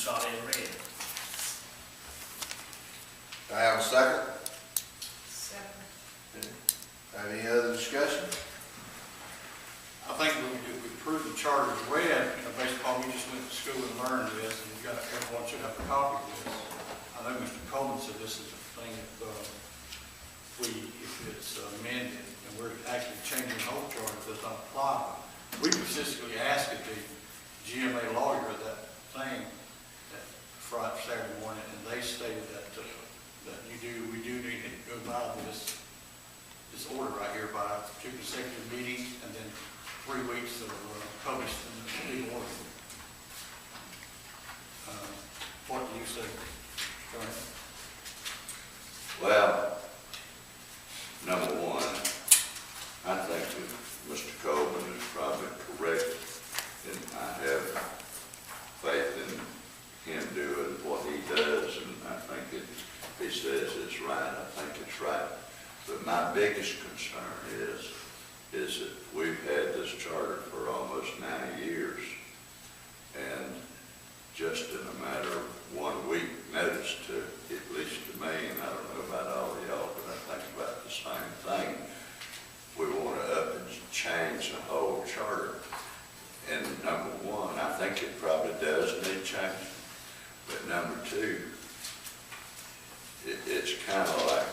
charter as read. Do I have a second? Second. Have any other discussion? I think if we prove the charter is read, based upon we just went to school and learned this, and you got, everyone should have a copy of this. I know Mr. Coleman said this is the thing if it's amended, and we're actually changing the whole charter, it does not apply. We specifically asked the GMA lawyer that thing that Friday, Saturday morning, and they stated that we do need to go by this order right here by 2 consecutive meetings and then 3 weeks of published in the legal order. What do you say, Attorney? Well, number one, I think that Mr. Coleman is probably correct, and I have faith in him doing what he does, and I think if he says it's right, I think it's right. But my biggest concern is that we've had this charter for almost 90 years, and just in a matter of 1 week notice to, at least to me, and I don't know about all of y'all, but I think about the same thing. We want to up and change the whole charter. And number one, I think it probably does need changing. But number two, it's kind of like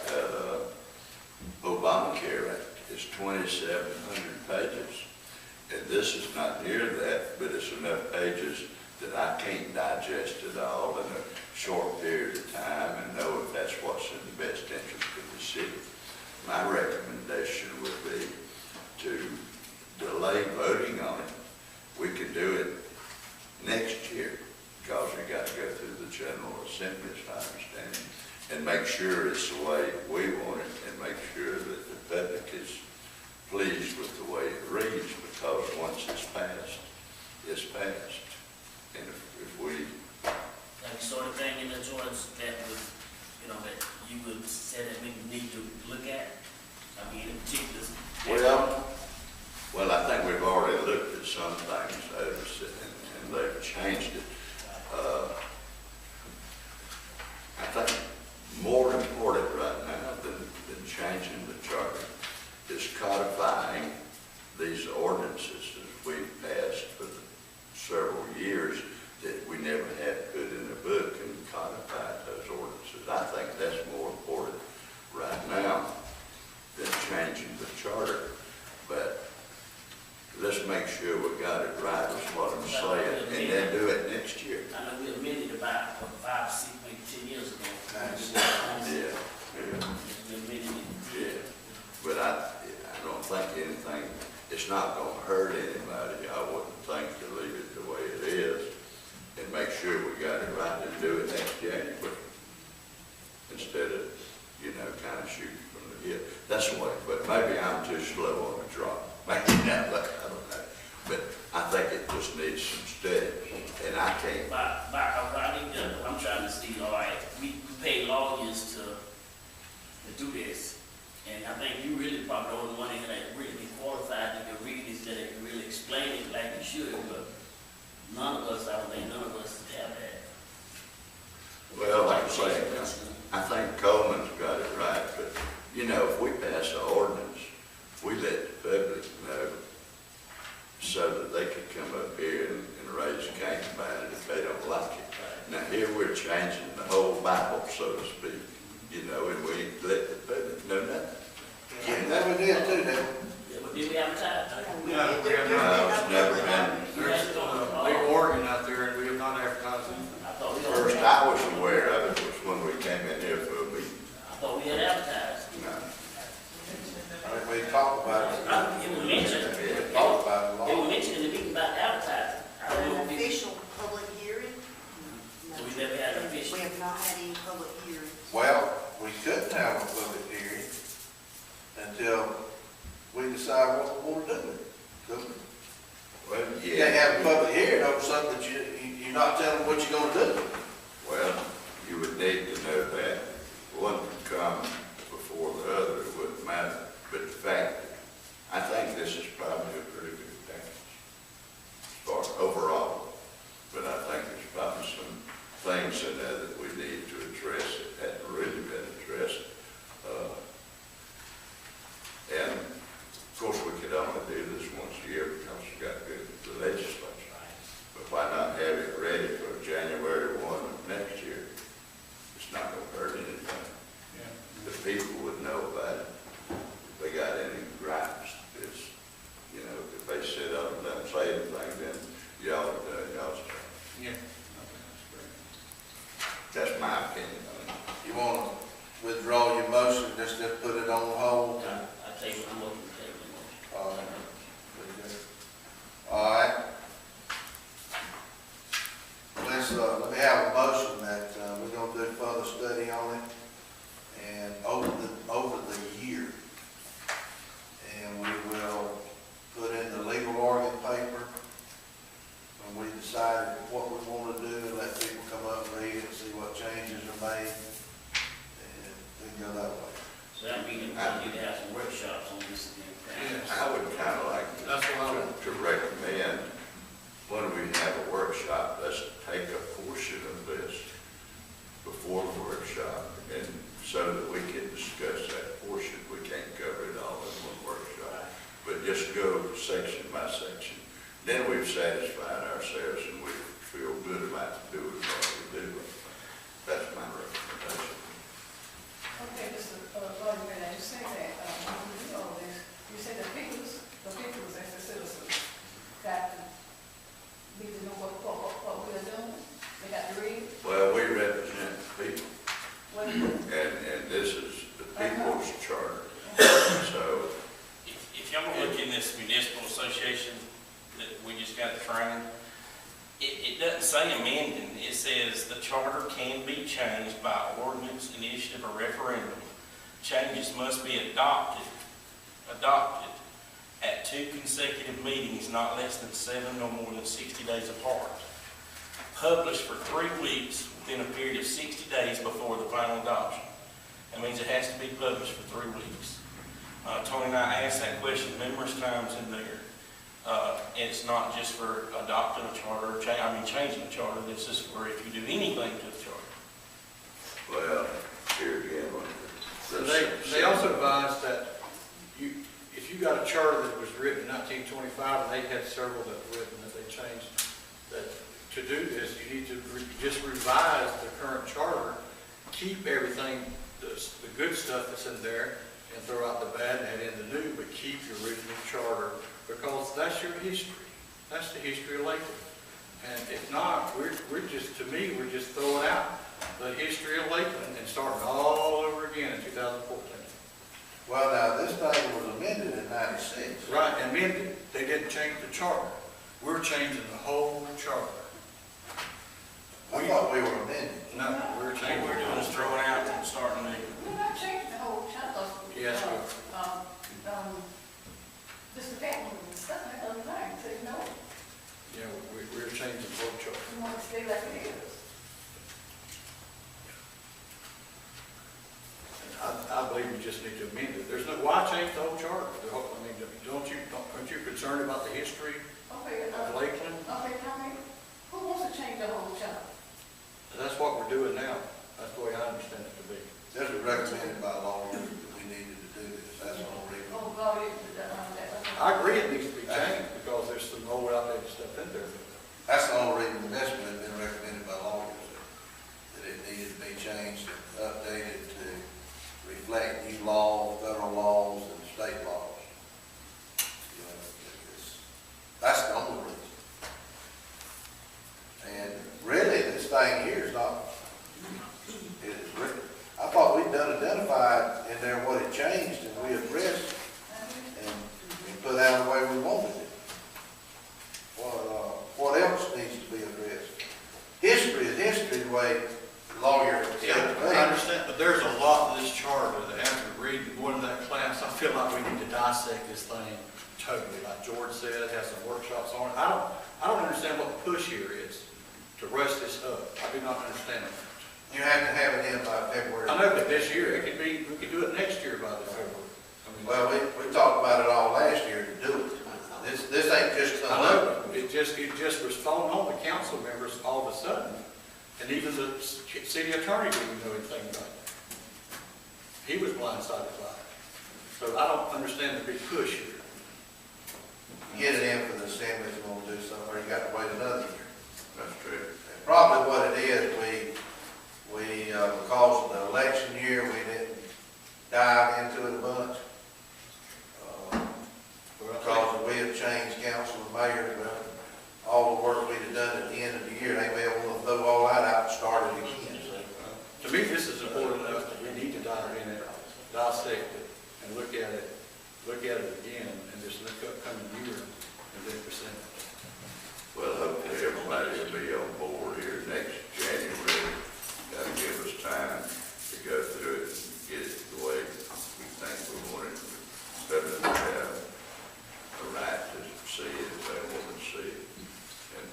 Obamacare Act. It's 2,700 pages. And this is not near that, but it's enough pages that I can't digest it all in a short period of time and know if that's what's in the best interest of the city. My recommendation would be to delay voting on it. We could do it next year because we got to go through the General Assembly, as I understand it, and make sure it's the way we want it and make sure that the public is pleased with the way it reads, because once it's passed, it's passed. And if we... Like sort of thing in the George that would, that you would say that we need to look at? I mean, in particular. Well, I think we've already looked at some things and they've changed it. I think more important right now than changing the charter is codifying these ordinances that we've passed for several years that we never had put in a book and codified those ordinances. I think that's more important right now than changing the charter. But let's make sure we got it right, is what I'm saying, and then do it next year. I know we amended about 5, 6, maybe 10 years ago. Yeah. But I don't think anything, it's not going to hurt anybody. I wouldn't think to leave it the way it is and make sure we got it right and do it next January instead of, kind of shooting from the hip. That's the way, but maybe I'm too slow on the draw. Maybe not, I don't know. But I think it just needs some study, and I can't. I'm trying to see, all right, we pay lawyers to do this, and I think you really probably the only one that really be qualified to read this, that can really explain it like you should, but none of us, I don't think none of us have that. Well, like I say, I think Coleman's got it right, but, if we pass an ordinance, we let the public know so that they could come up here and raise a cane about it if they don't like it. Now, here we're changing the whole Bible, so to speak, and we let the public know that. Yeah, that we did too, didn't we? Yeah, but did we advertise? No, we have not. It's never been. There's a big organ out there, and we have not advertised it. First I was aware of it was when we came in here for a meeting. I thought we had advertised. No. We talked about it. It was mentioned. We talked about it a lot. It was mentioned in the meeting about advertising. I don't know An if official public hearing? So we never had an official. We have not had any public hearings. Well, we couldn't have a public hearing until we decide what we want to do. Couldn't we? Well, You can't have a public hearing over something that you're not telling what you're going to do. Well, you would need to know that. One could come before the other, it wouldn't matter. But the fact, I think this is probably a pretty good package for overall. But I think there's probably some my opinion. You wanna withdraw your motion, just to put it on hold? I table the motion, table the motion. All right. Very good. All right. Let me have a motion that, we're gonna do further study on it, and over the year. And we will put in the legal organ paper, when we decide what we wanna do, and let people come up and read it, and see what changes are made, and then go that way. So that means we need to have some workshops on this again. Yes. I would kind of like That's what I would. to recommend, when we have a workshop, let's take a portion of this before the workshop, and so that we can discuss that portion. We can't cover it all in one workshop, but just go section by section. Then we've satisfied ourselves and we feel good about doing what we do. That's my recommendation. Okay, Mr. Lawyer, you say that, when you do all this, you say the people as the citizens got to need to know what we are doing, they got to read. Well, we represent the people, What is it? and this is the people's charter. So, If y'all look in this municipal association that we just got trained, it doesn't say amending. It says the charter can be changed by ordinance, initiative, or referendum. Changes must be adopted at 2 consecutive meetings, not less than 7 or more than 60 days apart. Published for 3 weeks within a period of 60 days before the final adoption. That means it has to be published for 3 weeks. Tony and I asked that question numerous times in there. It's not just for adopting a charter, changing a charter. This is for if you do anything to the charter. well, here again, They also advised that if you got a charter that was written in 1925, and they had several that were written that they changed, that to do this, you need to just revise the current charter, keep everything, the good stuff that's in there, and throw out the bad and add in the new, but keep your original charter, because that's your history. That's the history of Lakeland. And if not, we're just throwing out the history of Lakeland and starting all over again in 2014. Well, now, this thing was amended in '96. Right, amended. They didn't change the charter. We're changing the whole charter. I thought we were amending. No, we're All changing. we're doing is throwing out and starting new. We're not changing the whole chapter. Yes, Mr. Campbell and stuff like other things, so you know, Yeah, we're changing the whole charter. we want to stay like it is. I believe we just need to amend it. There's no, why change the whole charter? Aren't you concerned about the history Okay, of Lakeland? okay, tell me, who wants to change the whole chapter? That's what we're doing now. That's the way I understand it to be. This was recommended by law that we needed to do this. That's the only reason. Oh, God, I agree it needs to be changed because there's some old outdated stuff in there. That's the only reason the best one had been recommended by lawyers, that it needed to be changed and updated to reflect new laws, federal laws, and state laws. You know, that's the only reason. And really, this thing here is not, I thought we'd identified in there what had changed and we addressed and put out the way we wanted it. What else needs to be addressed? History is history, the way the lawyer said it. I understand, but there's a lot of this charter that after reading, going to that class, I feel like we need to dissect this thing totally. Like George said, have some workshops on it. I don't understand what the push here is to rush this up. I do not understand it. You have to have it in by February. I know that this year, it could be, we could do it next year by the February. Well, we talked about it all last year to do it. This ain't just I come know, up. it just was thrown on the council members all of a sudden, and even the city attorney didn't know anything about it. He was blindsided by it. So I don't understand the big push here. Get it in for the assembly if you want to do something, or you got to wait another year. that's true. And probably what it is, because of the election year, we didn't dive into it a bunch. Because we have changed council and mayor, all the work we'd have done at the end of the year, they may want to throw all that out and start it again. So me, this is important enough that we need to dive in it, dissect it, and look at it again, and just look up coming year, and then present it. Well, hopefully everybody will be on board here next January. That'll give us time to go through it and get it the way we think we want it. Instead of have a right to see it if they want to see it. And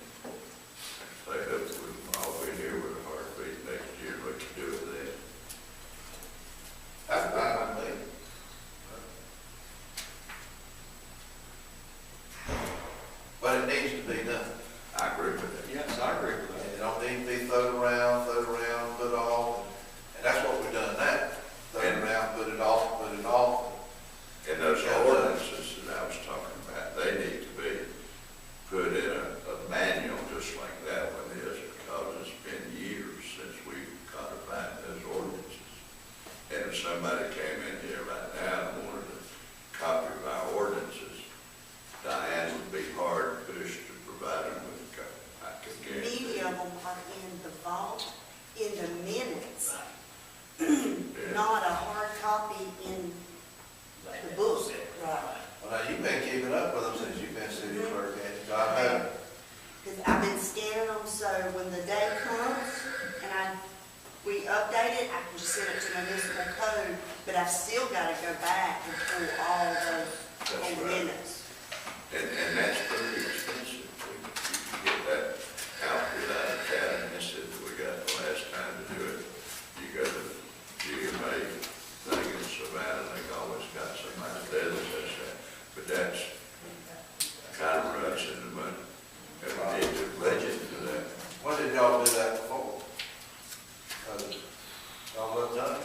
they hopefully we'll all be here with a heartbeat next year, what you do with that. That's fine with me. But it needs to be done. I agree with that. Yes, I agree with that. It don't need to be thrown around, put off, and that's what we've done now. Throw it around, put it off. And those ordinances that I was talking about, they need to be put in a manual just like that one is, because it's been years since we've codified those ordinances. And if somebody came in here right now and wanted a copy of our ordinances, Diane would be hard pushed to provide them with a copy. I can guarantee. Many of them are in the vault, in the minutes, Yeah. not a hard copy in Like the that book. said. Right. Well, now, you've been keeping up with them since you've been city clerk, and God knows. Because I've been scanning them, so when the day comes and we update it, I can just send it to my municipal code, but I've still got to go back and pull all those That's old right. minutes. And that's pretty expensive. You get that outfit out of town, and this is, we got the last time to do it. You go to GMA thing in Savannah, they always got somebody there that does that. But that's kind of runs into money. And we need to budget for that. When did y'all do that before? Y'all looked done,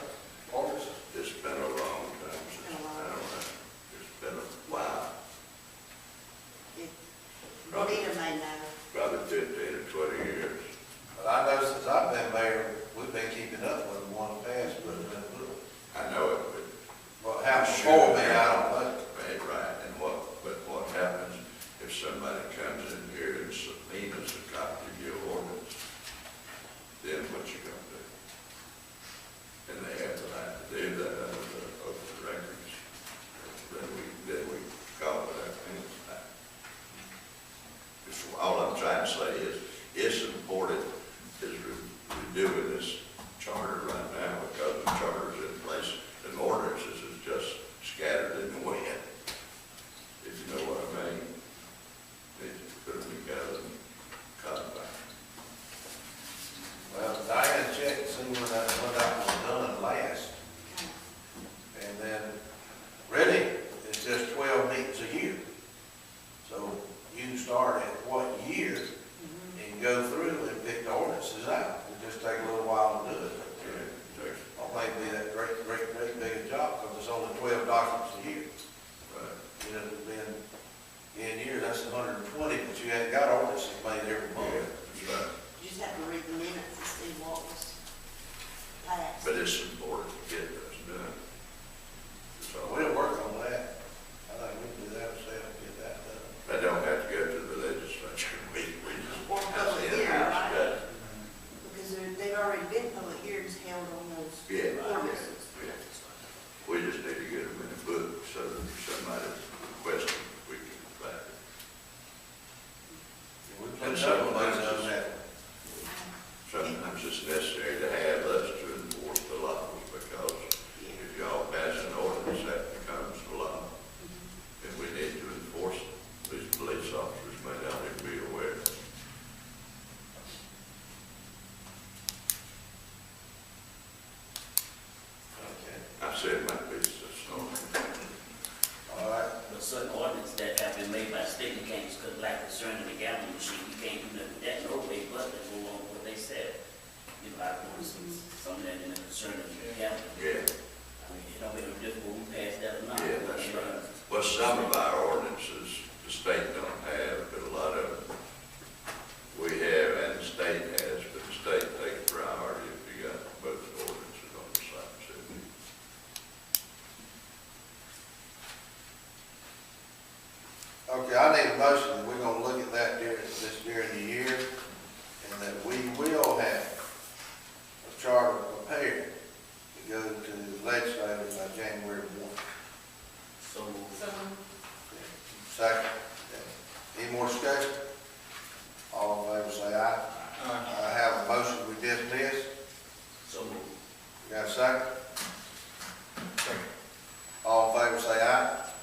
August? It's been a long time since, I don't know, it's been a while, Rita may know. probably 15 or 20 years. But I know since I've been mayor, we've been keeping up with the one past, but it's been good. I know it, but Well, how before me, I don't know. right, and what happens if somebody comes in here and subpoenas a copy of your ordinance, then what you gonna do? And they have the right to do that under the open records, then we call it that thing. All I'm trying to say is, it's important as we're doing this charter right now, because the charter's in place, and ordinances is just scattered in the wind. If you know what I mean, they just put them together and codify. Well, Diane checked and see when that was done last. And then, really, it's just 12 meetings a year. So you can start at what year and go through and pick the ordinances out. It just take a little while to do it. I don't think it'd be that great big a job, because it's only 12 documents a year. Right. You know, it's been, in years, that's 120, but you hadn't got ordinances made every Yeah, month. that's right. You just have to read the minutes and see what was passed. But it's important to get those done. So we'll work on that. I think we can do that ourselves, get that done. They don't have to go to the legislature, we just. Or public that's hearing, in-house right? stuff. Because they've already been public hearings held on those Yeah, ordinances. yeah. We just need to get them in the book, so that if somebody requests them, we can provide it. We put some of those on that. Sometimes it's necessary to have us to enforce the laws, because if y'all pass an ordinance, that becomes the law. And we need to enforce it. These police officers may not even be aware. Okay. I said my piece, so. All right. But certain ordinances that have been made by the state, you can't, because like concerning the gallon machine, you can't do nothing with that, no way but to go on what they said. You know, I've noticed some of that in the concern of the gallon. Yeah, I mean, it don't make no difference who passed that or not. yeah, that's right. Well, some of our ordinances, the state don't have, but a lot of them we have and the state has, but the state takes priority if you got both ordinances on the same city. Okay, I need a motion that we're gonna look at that during the year, and that we will have a charter prepared second? Second. All in favor, say aye.